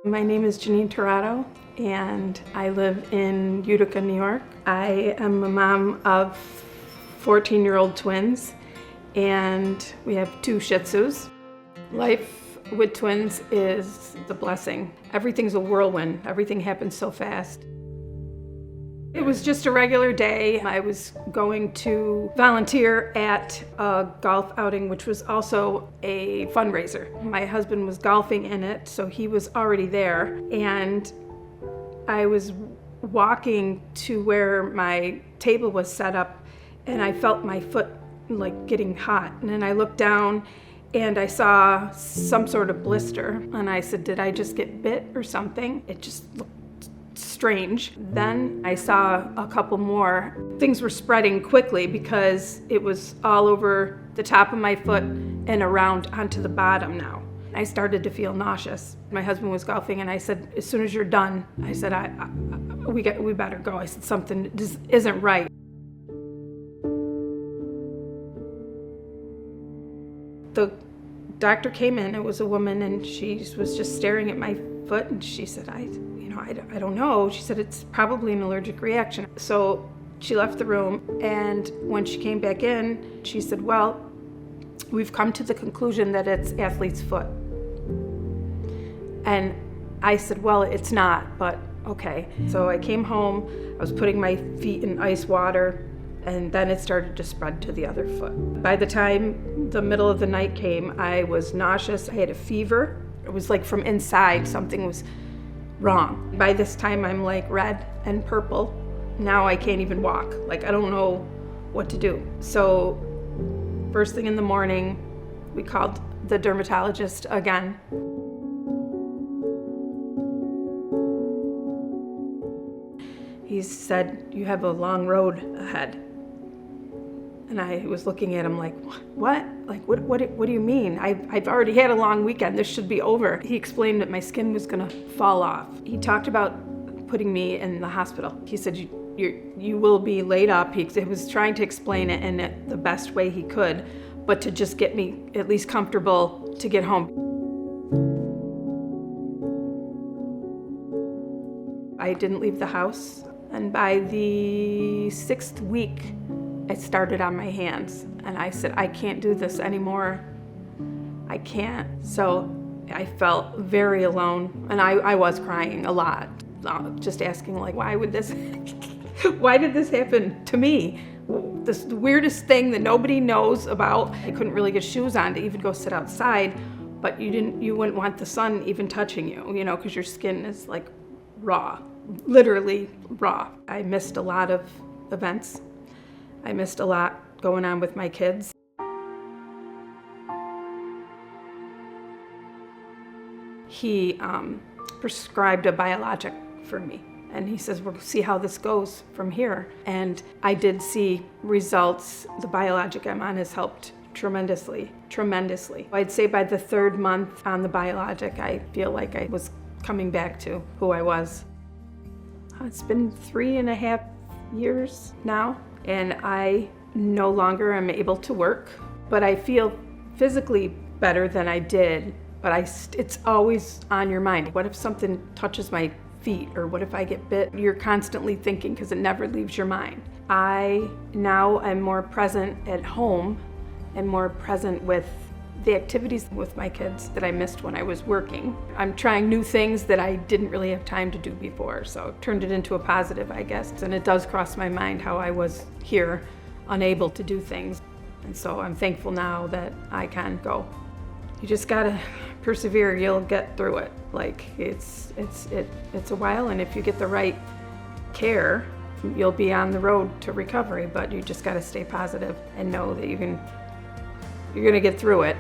My name is Janene Tirado, and I live in Utica, New York. I am a mom of 14-year-old twins, and we have 2 Shih Tzus. Life with twins is a blessing. Everything's a whirlwind. Everything happens so fast. It was just a regular day. I was going to volunteer at a golf outing, which was also a fundraiser. My husband was golfing in it, so he was already there. And I was walking to where my table was set up, and I felt my foot like getting hot. And then I looked down and I saw some sort of blister. And I said, did I just get bit or something? It just looked strange. Then I saw a couple more. Things were spreading quickly because it was all over the top of my foot and around onto the bottom now. I started to feel nauseous. My husband was golfing, and I said, as soon as you're done, I said, we better go. I said, something just isn't right. The doctor came in. It was a woman, and she was just staring at my foot, and she said, I don't know. She said, it's probably an allergic reaction. So she left the room, and when she came back in, she said, well, we've come to the conclusion that it's athlete's foot. And I said, well, it's not, but okay. So I came home, I was putting my feet in ice water, and then it started to spread to the other foot. By the time the middle of the night came, I was nauseous. I had a fever. It was like from inside, something was wrong. By this time, I'm like red and purple. Now I can't even walk. Like, I don't know what to do. So first thing in the morning, we called the dermatologist again. He said, you have a long road ahead. And I was looking at him like, what? Like, what do you mean? I've already had a long weekend. This should be over. He explained that my skin was gonna fall off. He talked about putting me in the hospital. He said, you will be laid up. He was trying to explain it in the best way he could, but to just get me at least comfortable to get home. I didn't leave the house, and by the 6th week, I started on my hands, and I said, I can't do this anymore. I can't. So I felt very alone, and I was crying a lot, just asking, like, why did this happen to me? The weirdest thing that nobody knows about. I couldn't really get shoes on to even go sit outside, but you wouldn't want the sun even touching you, because your skin is like raw, literally raw. I missed a lot of events. I missed a lot going on with my kids. He prescribed a biologic for me, and he says, we'll see how this goes from here. And I did see results. The biologic I'm on has helped tremendously. I'd say by the 3rd month on the biologic, I feel like I was coming back to who I was. It's been 3.5 years now, and I no longer am able to work, but I feel physically better than I did, but it's always on your mind. What if something touches my feet, or what if I get bit? You're constantly thinking, because it never leaves your mind. I now am more present at home and more present with the activities with my kids that I missed when I was working. I'm trying new things that I didn't really have time to do before, so turned it into a positive, I guess. And it does cross my mind how I was here, unable to do things. And so I'm thankful now that I can go. You just gotta persevere, you'll get through it. Like, it's a while, and if you get the right care, you'll be on the road to recovery, but you just gotta stay positive and know that you're gonna get through it.